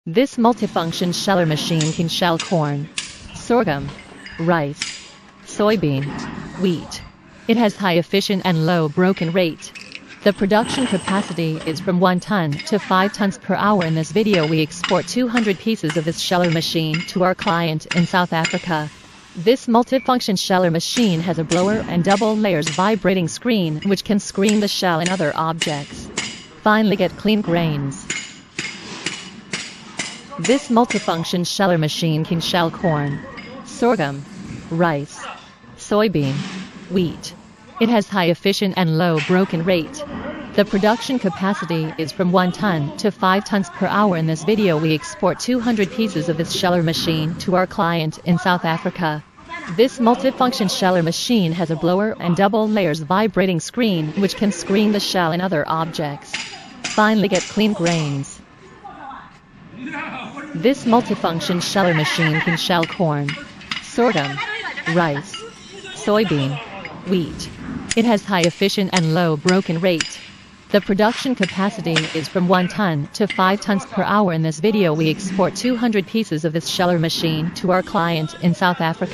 This multifunction sheller machine can shell corn, sorghum, rice, soybean, wheat. It has high efficient and low broken rate. The production capacity is from 1 ton to 5 tons per hour. In this video we export 200 pieces of this sheller machine to our client in South Africa. This multifunction sheller machine has a blower and double layers vibrating screen which can screen the shell and other objects. Finally get clean grains. This multifunction sheller machine can shell corn, sorghum, rice, soybean, wheat. It has high efficient and low broken rate. The production capacity is from 1 ton to 5 tons per hour. In this video we export 200 pieces of this sheller machine to our client in South Africa. This multifunction sheller machine has a blower and double layers vibrating screen which can screen the shell and other objects. Finally get clean grains. This multifunction sheller machine can shell corn, sorghum, rice, soybean, wheat. It has high efficient and low broken rate. The production capacity is from 1 ton to 5 tons per hour. In this video we export 200 pieces of this sheller machine to our client in South Africa.